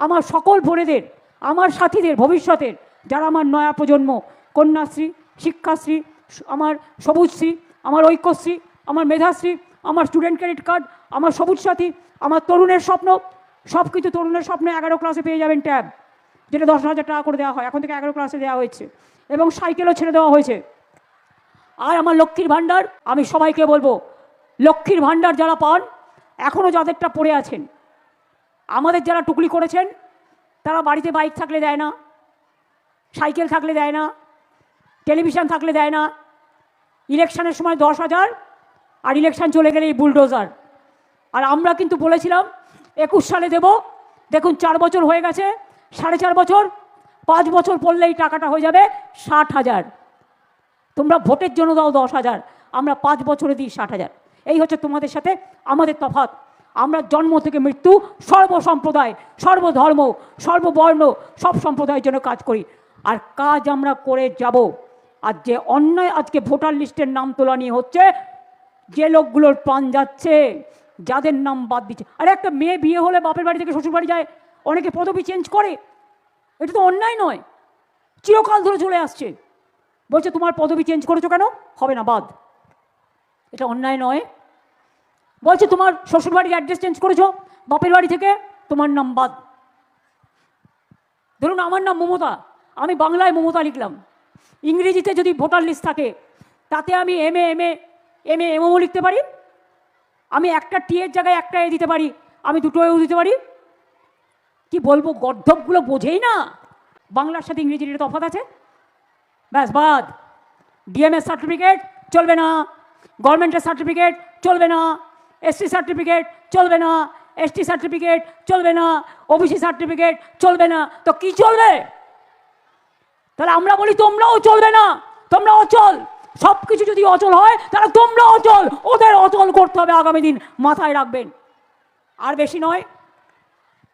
আমার সকল বোনেদের, আমার সাথীদের, ভবিষ্যতের যারা আমার নয়া প্রজন্ম, কন্যাশ্রী, শিক্ষাশ্রী, আমার সবুজশ্রী, আমার ঐক্যশ্রী, আমার মেধাশ্রী, আমার স্টুডেন্ট ক্রেডিট কার্ড, আমার সবুজ সাথী, আমার তরুণের স্বপ্ন, সব কিছু তরুণের স্বপ্নে 11 ক্লাসে পেয়ে যাবেন ট্যাব, যেটা 10,000 টাকা করে দেওয়া হয়, এখন থেকে 11 ক্লাসে দেওয়া হয়েছে, এবং সাইকেলও ছেড়ে দেওয়া হয়েছে। আর আমার লক্ষ্মীর ভাণ্ডার, আমি সবাইকে বলবো, লক্ষ্মীর ভাণ্ডার যারা পান, এখনও যাদেরটা পড়ে আছেন, আমাদের যারা টুকলি করেছেন তারা বাড়িতে বাইক থাকলে দেয় না, সাইকেল থাকলে দেয় না, টেলিভিশন থাকলে দেয় না, ইলেকশনের সময় 10,000, আর ইলেকশন চলে গেলে এই বুলডোজার। আর আমরা কিন্তু বলেছিলাম 21 সালে দেব, দেখুন 4 বছর হয়ে গেছে, 4.5 বছর, 5 বছর পড়লেই টাকাটা হয়ে যাবে 60,000। তোমরা ভোটের জন্য দাও 10,000, আমরা 5 বছরে দিই 60,000। এই হচ্ছে তোমাদের সাথে আমাদের তফাৎ। আমরা জন্ম থেকে মৃত্যু সর্বসম্প্রদায়, সর্বধর্ম, সর্ববর্ণ, সব সম্প্রদায়ের জন্য কাজ করি, আর কাজ আমরা করে যাব। আর যে অন্যায় আজকে ভোটার লিস্টের নাম তোলা নিয়ে হচ্ছে, যে লোকগুলোর প্রাণ যাচ্ছে, যাদের নাম বাদ দিচ্ছে, আরে একটা মেয়ে বিয়ে হলে বাপের বাড়ি থেকে শ্বশুর বাড়ি যায়, অনেকে পদবি চেঞ্জ করে, এটা তো অন্যায় নয়, চিরকাল ধরে চলে আসছে। বলছে তোমার পদবি চেঞ্জ করেছো কেন, হবে না, বাদ, এটা অন্যায় নয়। বলছে তোমার শ্বশুরবাড়ির অ্যাড্রেস চেঞ্জ করেছো বাপের বাড়ি থেকে, তোমার নাম বাদ। ধরুন আমার নাম মমতা, আমি বাংলায় মমতা লিখলাম, ইংরেজিতে যদি ভোটার লিস্ট থাকে তাতে আমি এমও লিখতে পারি, আমি একটা টি এর জায়গায় একটা এ দিতে পারি, আমি দুটো এও দিতে পারি। কি বলবো, গর্ধবগুলো বোঝেই না বাংলার সাথে ইংরেজির এটা তফাৎ আছে, ব্যাস বাদ। ডিএমএস সার্টিফিকেট চলবে না, গভর্নমেন্টের সার্টিফিকেট চলবে না, এসসি সার্টিফিকেট চলবে না, এসটি সার্টিফিকেট চলবে না, ওবিসি সার্টিফিকেট চলবে না, তো কি চলবে? তাহলে আমরা বলি তোমরাও চলবে না, তোমরা অচল। সব কিছু যদি অচল হয় তাহলে তোমরা অচল, ওদের অচল করতে হবে আগামী দিন, মাথায় রাখবেন। আর বেশি নয়,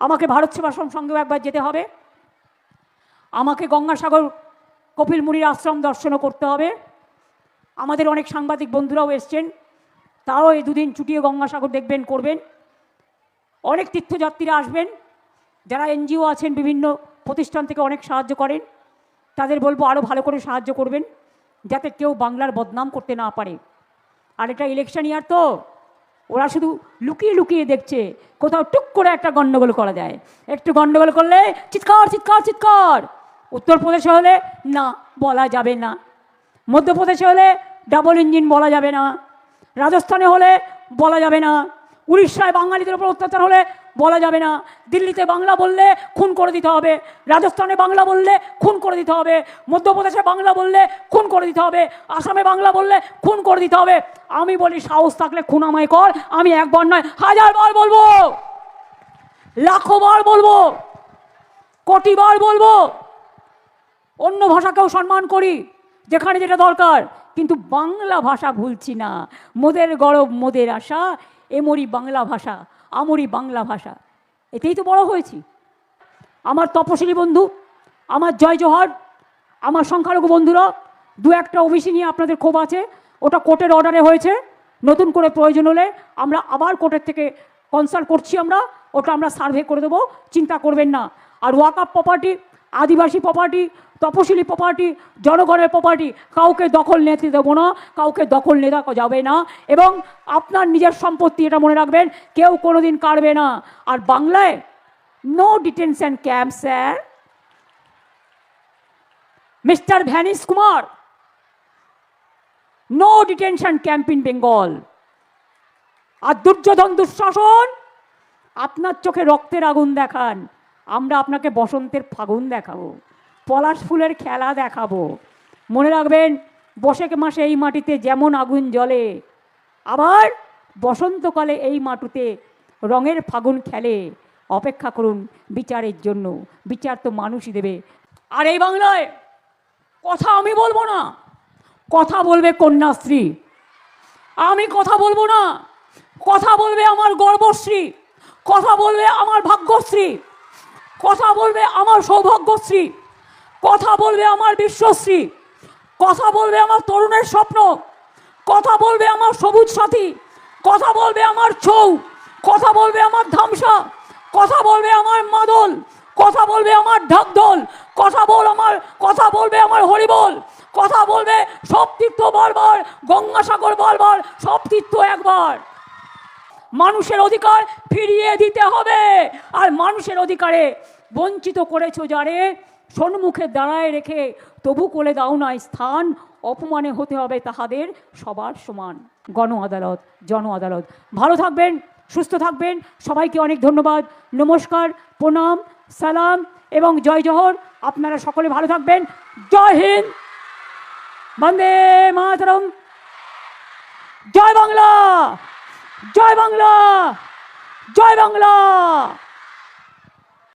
আমাকে ভারত সেবাশ্রম সঙ্গেও একবার যেতে হবে, আমাকে গঙ্গাসাগর কপিল মুনির আশ্রম দর্শনও করতে হবে। আমাদের অনেক সাংবাদিক বন্ধুরাও এসছেন, তারাও এই 2 দিন ছুটিয়ে গঙ্গাসাগর দেখবেন, করবেন। অনেক তীর্থযাত্রীরা আসবেন, যারা এনজিও আছেন, বিভিন্ন প্রতিষ্ঠান থেকে অনেক সাহায্য করেন, তাদের বলবো আরও ভালো করে সাহায্য করবেন, যাতে কেউ বাংলার বদনাম করতে না পারে। আর এটা ইলেকশন ইয়ার, তো ওরা শুধু লুকিয়ে লুকিয়ে দেখছে, কোথাও টুক করে একটা গণ্ডগোল করা যায়, একটু গণ্ডগোল করলে চিৎকার চিৎকার চিৎকার। উত্তরপ্রদেশে হলে না, বলা যাবে না, মধ্যপ্রদেশে হলে ডাবল ইঞ্জিন বলা যাবে না, রাজস্থানে হলে বলা যাবে না, উড়িষ্যায় বাঙালিদের উপর অত্যাচার হলে বলা যাবে না, দিল্লিতে বাংলা বললে খুন করে দিতে হবে, রাজস্থানে বাংলা বললে খুন করে দিতে হবে, মধ্যপ্রদেশে বাংলা বললে খুন করে দিতে হবে, আসামে বাংলা বললে খুন করে দিতে হবে। আমি বলি সাহস থাকলে খুন আমায় কর, আমি 1 বার নয় 1000 বার বলবো, লাখো বার বলবো, কোটি বার বলবো। অন্য ভাষাকেও সম্মান করি যেখানে যেটা দরকার, কিন্তু বাংলা ভাষা ভুলছি না। মোদের গরব মোদের আশা, এমরি বাংলা ভাষা, আমরি বাংলা ভাষা, এতেই তো বড় হয়েছি। আমার তপশিলি বন্ধু, আমার জয় জোহার, আমার সংখ্যালঘু বন্ধুরা, 2-1টা ওবিসি নিয়ে আপনাদের ক্ষোভ আছে, ওটা কোর্টের অর্ডারে হয়েছে, নতুন করে প্রয়োজন হলে আমরা আবার কোর্টের থেকে কনসাল্ট করছি, ওটা আমরা সার্ভে করে দেবো, চিন্তা করবেন না। আর ওয়াকআপ প্রপার্টি, আদিবাসী প্রপার্টি, তপশিলি প্রপার্টি, জনগণের প্রপার্টি, কাউকে দখল নিতে দেবো না, কাউকে দখল নেওয়া যাবে না। এবং আপনার নিজের সম্পত্তি, এটা মনে রাখবেন, কেউ কোনোদিন কাড়বে না। আর বাংলায় no detention camp sir, mister vanish Kumar, no detention camp in Bengal. আর দুর্যোধন দুঃশাসন, আপনার চোখে রক্তের আগুন দেখান, আমরা আপনাকে বসন্তের ফাগুন দেখাবো, পলাশ ফুলের খেলা দেখাবো। মনে রাখবেন, বৈশাখ মাসে এই মাটিতে যেমন আগুন জ্বলে, আবার বসন্তকালে এই মাটিতে রঙের ফাগুন খেলে। অপেক্ষা করুন বিচারের জন্য, বিচার তো মানুষই দেবে। আর এই বাংলায় কথা আমি বলবো না, কথা বলবে কন্যাশ্রী। আমি কথা বলবো না, কথা বলবে আমার গর্বশ্রী, কথা বলবে আমার ভাগ্যশ্রী, কথা বলবে আমার সৌভাগ্যশ্রী, কথা বলবে আমার বিশ্বশ্রী, কথা বলবে আমার তরুণের স্বপ্ন, কথা বলবে আমার সবুজ সাথী, কথা বলবে আমার ছৌ, কথা বলবে আমার ধামসা, কথা বলবে আমার মাদল, বলবে আমার ঢাকঢোল, কথা বলবে আমার হরিবোল, কথা বলবে সব তীর্থ বারবার, গঙ্গাসাগর বারবার, সব তীর্থ একবার। মানুষের অধিকার ফিরিয়ে দিতে হবে। আর মানুষের অধিকারে বঞ্চিত করেছো যারে, সম্মুখে দাঁড়ায় রেখে তবু করে দাও না স্থান, অপমানে হতে হবে তাহাদের সবার সমান। গণ আদালত, জন আদালত। ভালো থাকবেন, সুস্থ থাকবেন, সবাইকে অনেক ধন্যবাদ, নমস্কার, প্রণাম, সালাম এবং জয় জোহর। আপনারা সকলে ভালো থাকবেন। জয় হিন্দ, বন্দে মাতরম, জয় বাংলা, জয় বাংলা, জয় বাংলা।